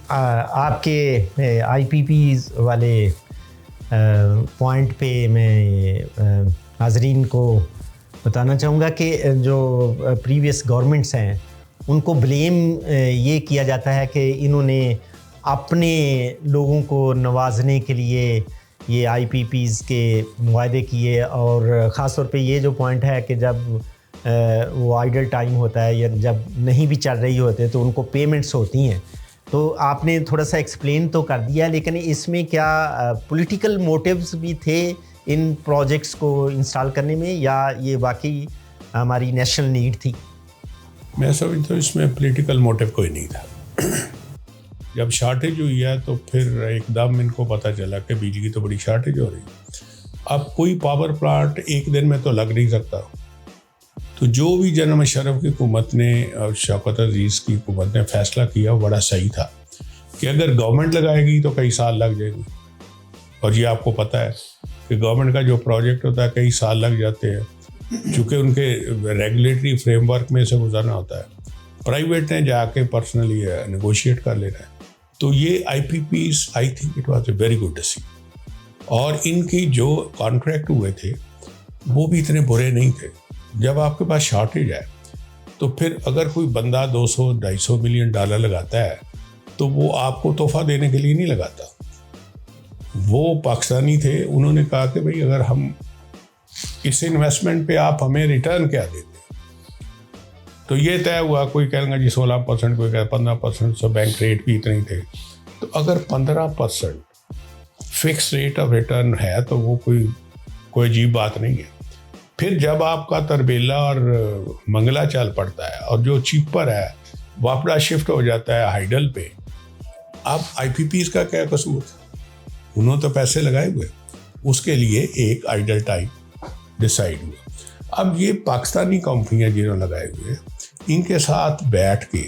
آپ کے آئی P Ps والے پوائنٹ پہ میں ناظرین کو بتانا چاہوں گا کہ جو پریویس گورنمنٹس ہیں ان کو بلیم یہ کیا جاتا ہے کہ انہوں نے اپنے لوگوں کو نوازنے کے لیے یہ آئی پی پیز کے معاہدے کیے، اور خاص طور پہ یہ جو پوائنٹ ہے کہ جب وہ آئیڈل ٹائم ہوتا ہے یا جب نہیں بھی چل رہی ہوتے تو ان کو پیمنٹس ہوتی ہیں. تو آپ نے تھوڑا سا ایکسپلین تو کر دیا، لیکن اس میں کیا پولیٹیکل موٹیوز بھی تھے ان پروجیکٹس کو انسٹال کرنے میں، یا یہ واقعی ہماری نیشنل نیڈ تھی؟ میں سمجھتا ہوں اس میں پولیٹیکل موٹیو کوئی نہیں تھا. جب شارٹیج ہوئی ہے تو پھر ایک دم ان کو پتہ چلا کہ بجلی کی تو بڑی شارٹیج ہو رہی ہے. اب کوئی پاور پلانٹ ایک دن میں تو لگ نہیں سکتا. تو جو بھی جناب مشرف کی حکومت نے اور شوکت عزیز کی حکومت نے فیصلہ کیا بڑا صحیح تھا کہ اگر گورنمنٹ لگائے گی تو کئی سال لگ جائیں گے. اور یہ آپ کو پتہ ہے کہ گورنمنٹ کا جو پروجیکٹ ہوتا ہے کئی سال لگ جاتے ہیں، چونکہ ان کے ریگولیٹری فریم ورک میں سے گزرنا ہوتا ہے. پرائیویٹ نے جا کے پرسنلی نیگوشیٹ کر لینا ہے. تو یہ I P Ps I think it was a very good decision. اور ان کی جو کانٹریکٹ ہوئے تھے وہ بھی اتنے برے نہیں تھے. جب آپ کے پاس شارٹیج ہے تو پھر اگر کوئی بندہ $200-250 ملین لگاتا ہے تو وہ آپ کو تحفہ دینے کے لیے نہیں لگاتا. وہ پاکستانی تھے، انہوں نے کہا کہ بھئی اگر ہم اس انویسٹمنٹ پہ آپ ہمیں ریٹرن کیا دیتے. تو یہ طے ہوا، کوئی کہے گا جی 16%، کوئی کہے 15%، سو بینک ریٹ بھی اتنے ہی تھے. تو اگر 15% فکس ریٹ آف ریٹرن ہے تو وہ کوئی عجیب بات نہیں ہے. پھر جب آپ کا تربیلا اور منگلا چال پڑتا ہے اور جو چیپر ہے واپڑا شفٹ ہو جاتا ہے ہائیڈل پہ، اب آئی پی پیز کا کیا قصور تھا؟ انہوں تو پیسے لگائے ہوئے، اس کے لیے ایک آئیڈل ٹائم ڈیسائیڈ ہوا. اب یہ پاکستانی کمپنیاں جنہوں نے لگائے ہوئے ان کے ساتھ بیٹھ کے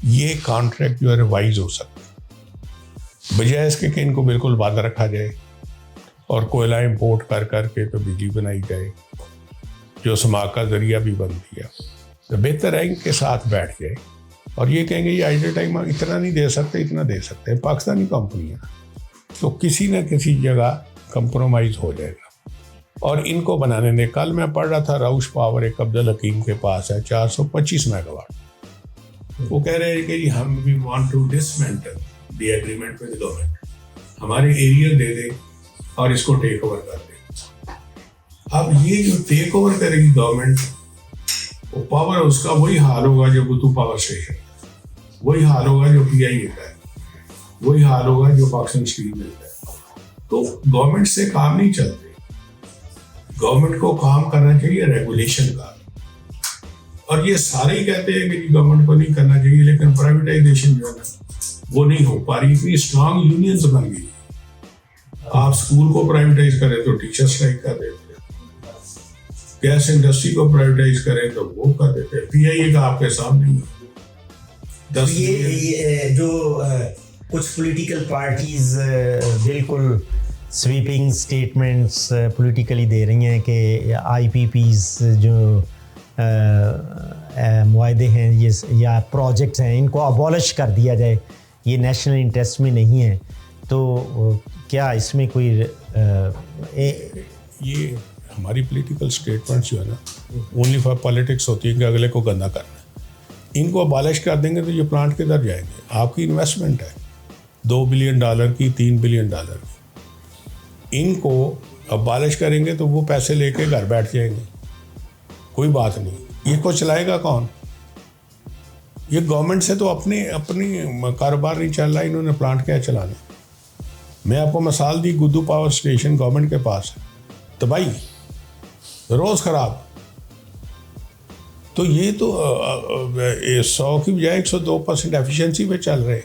یہ کانٹریکٹ جو ہے ریوائز ہو سکتے ہیں، بجائے اس کے کہ ان کو بالکل بند رکھا جائے اور کوئلہ امپورٹ کر کے تو بجلی بنائی جائے جو سماگ کا ذریعہ بھی بن دیا. تو بہتر ہے ان کے ساتھ بیٹھ جائے اور یہ کہیں گے یہ آئیڈل ٹائم اتنا نہیں دے سکتے، اتنا دے سکتے ہیں. پاکستانی کمپنیاں تو کسی نہ کسی جگہ کمپرومائز ہو جائے گا اور ان کو بنانے دیں. کل میں پڑھ رہا تھا راؤش پاور ایک عبدالحکیم کے پاس ہے 425 میگا واٹ. وہ کہہ رہے ہیں کہ ہم we want to dismantle the agreement with government, ہمارے ایریا دے دیں اور اس کو ٹیک اوور کر دیں. اب یہ جو ٹیک اوور کرے گی گورنمنٹ، وہ پاور اس کا وہی حال ہوگا جو گتو پاور اسٹیشن، وہی حال ہوگا جو پی آئی اے کا ہے، وہی حال ہوگا جو پاکستان اسٹیل مل کا ہے. تو گورنمنٹ سے کام نہیں چلتے. گورنمنٹ کو کام کرنا چاہیے ریگولیشن کا، اور یہ سارے ہی کہتے ہیں کہ گورنمنٹ کو نہیں کرنا چاہیے، لیکن پرائیویٹائزیشن جو ہے وہ نہیں ہو پا رہی. اتنی اسٹرانگ یونینز بن گئی. آپ اسکول کو پرائیویٹائز کریں تو ٹیچر اسٹرائک کر دیتے، گیس انڈسٹری کو پرائیویٹائز کریں تو وہ کر دیتے. پی آئی اے کا آپ کے سامنے یہ جو کچھ پولیٹیکل پارٹیز بالکل سویپنگ سٹیٹمنٹس پولیٹیکلی دے رہی ہیں کہ آئی پی پیز جو معاہدے ہیں یہ یا پروجیکٹس ہیں ان کو ابالش کر دیا جائے، یہ نیشنل انٹرسٹ میں نہیں ہے. تو کیا اس میں کوئی یہ ہماری پولیٹیکل اسٹیٹمنٹس جو ہے نا اونلی فار پالیٹکس ہوتی ہے کہ اگلے کو گندہ کرنا ہے. ان کو ابالش کر دیں گے تو یہ پلانٹ کدھر جائیں گے؟ آپ کی انویسٹمنٹ ہے $2 بلین کی، $3 بلین کی. ان کو ابالش کریں گے تو وہ پیسے لے کے گھر بیٹھ جائیں گے، کوئی بات نہیں. یہ کو چلائے گا کون؟ یہ گورنمنٹ سے تو اپنی کاروبار نہیں چل رہا، انہوں نے پلانٹ کیا چلانے. میں آپ کو مثال دی، گدو پاور اسٹیشن گورنمنٹ کے پاس ہے، تباہی، روز خراب. تو یہ تو 100 کی بجائے 102% ایفیشنسی پہ چل رہے.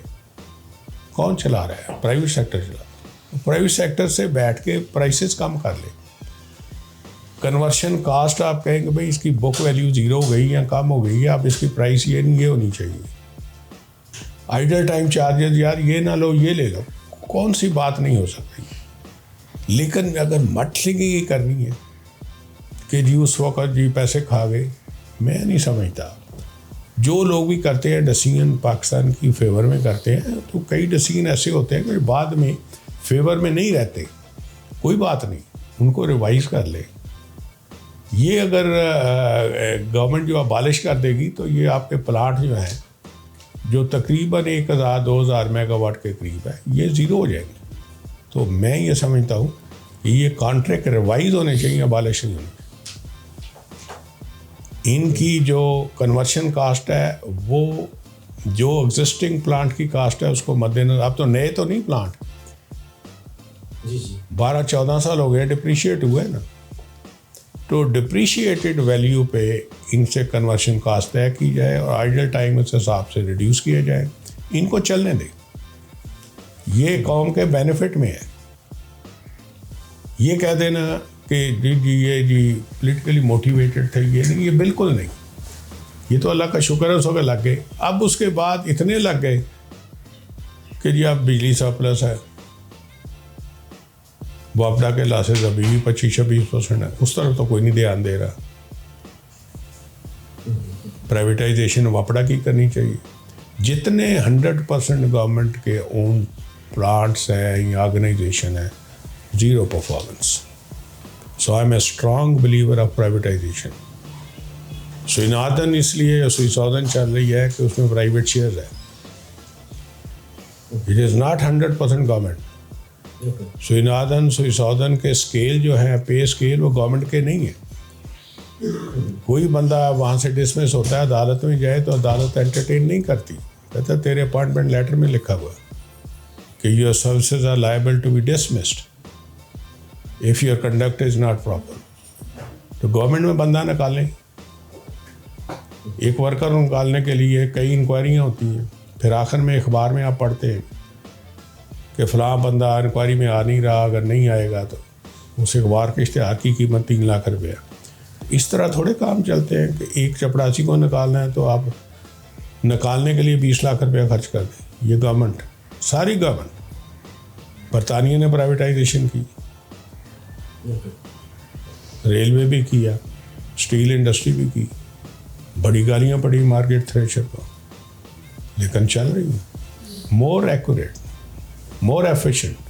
کون چلا رہا ہے؟ پرائیویٹ سیکٹر چلا. پرائیویٹ سیکٹر سے بیٹھ کے پرائسز کم کر لے. کنورشن کاسٹ آپ کہیں گے بھائی اس کی بک ویلیو 0 ہو گئی یا کم ہو گئی ہے، اب اس کی پرائس یہ نہیں، یہ ہونی چاہیے. آئیڈل ٹائم چارجز یار یہ نہ لو یہ لے لو، کون سی بات نہیں ہو سکتی. لیکن اگر مٹلنگی کرنی ہے کہ جی اس وقت جی پیسے کھا گئے، میں نہیں سمجھتا. جو لوگ بھی کرتے ہیں ڈیسیجن پاکستان کی فیور میں کرتے ہیں تو کئی ڈیسیجن ایسے ہوتے ہیں کہ بعد میں فیور میں نہیں رہتے. کوئی بات نہیں, ان کو ریوائز کر لے. یہ اگر گورنمنٹ جو ابالش کر دے گی تو یہ آپ کے پلانٹ جو ہیں جو تقریباً 1000-2000 میگا واٹ کے قریب ہے یہ زیرو ہو جائیں گے. تو میں یہ سمجھتا ہوں کہ یہ کانٹریکٹ ریوائز ہونے چاہیے, ابالش نہیں ہونے. ان کی جو کنورشن کاسٹ ہے وہ جو ایگزسٹنگ پلانٹ کی کاسٹ ہے اس کو مد نظر, اب تو نئے تو نہیں پلانٹ, 12-14 سال ہو گئے ڈپریشیٹ ہوئے نا, تو ڈپریشیٹڈ ویلیو پہ ان سے کنورشن کاسٹ طے کی جائے اور آئیڈل ٹائم اس حساب سے ریڈیوس کیا جائے. ان کو چلنے دیں, یہ قوم کے بینیفٹ میں ہے. یہ کہہ دینا کہ جی پولیٹیکلی موٹیویٹڈ تھے, یہ نہیں, یہ بالکل نہیں. یہ تو اللہ کا شکر ہے اس وقت لگ گئے. اب اس کے بعد اتنے لگ گئے کہ جی اب بجلی سرپلس ہے, وابڈا کے لاسز ابھی بھی 25-26% ہے, اس طرف تو کوئی نہیں دھیان دے رہا. پرائیویٹائزیشن وابڈا کی کرنی چاہیے. جتنے 100% گورنمنٹ کے اون پلانٹس ہیں یا آرگنائزیشن ہے, zero performance. So I am a strong believer of privatisation. Sui Northern اس لیے سوئی ساؤدرن چل رہی ہے کہ اس میں پرائیویٹ شیئرز ہے. It is not 100% government. سوئی ناردن سوئی ساؤدرن کے اسکیل جو ہے, پے اسکیل, وہ گورنمنٹ کے نہیں ہے. کوئی بندہ وہاں سے ڈسمس ہوتا ہے, عدالت میں جائے تو عدالت انٹرٹین نہیں کرتی. کہتا ہے تیرے اپائنٹمنٹ لیٹر میں لکھا ہوا کہ your services are liable to be dismissed if your conduct is not proper. تو گورنمنٹ میں بندہ نکالیں. ایک ورکر نکالنے کے لیے کئی انکوائریاں ہوتی ہیں, پھر آخر میں اخبار میں آپ پڑھتے ہیں کہ فلاں بندہ انکوائری میں آ نہیں رہا, اگر نہیں آئے گا تو اس اخبار کے اشتہار کی قیمت 3 لاکھ روپیہ. اس طرح تھوڑے کام چلتے ہیں کہ ایک چپڑاسی کو نکالنا ہے تو آپ نکالنے کے لیے 20 لاکھ روپیہ خرچ کر دیں. یہ گورنمنٹ, ساری گورنمنٹ. برطانیہ نے پرائیویٹائزیشن کی, ریلوے بھی کیا, اسٹیل انڈسٹری بھی کی, بڑی گالیاں پڑی مارکیٹ تھریشر کو, لیکن چل رہی ہے. More accurate, more efficient,